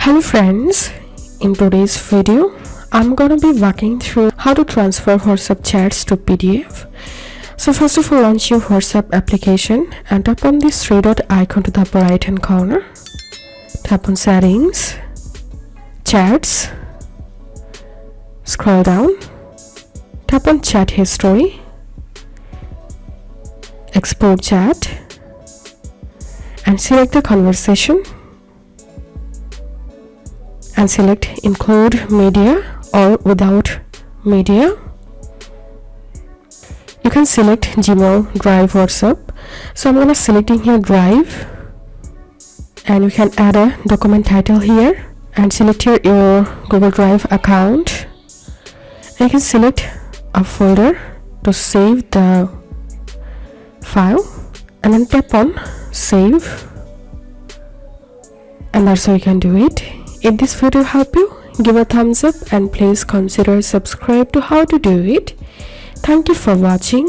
Hello friends, in today's video I'm gonna be walking through how to transfer WhatsApp chats to PDF. So first of all, launch your WhatsApp application and tap on this three dot icon to the upper right hand corner. Tap on settings, chats, scroll down, tap on chat history, export chat and select the conversation and select include media or without media. You can select Gmail, Drive, WhatsApp. So I'm gonna selecting here Drive, and you can add a document title here and select here your Google Drive account. And you can select a folder to save the file and then tap on save, and that's how you can do it. If this video helped you, give a thumbs up and please consider subscribe to how to do it. Thank you for watching.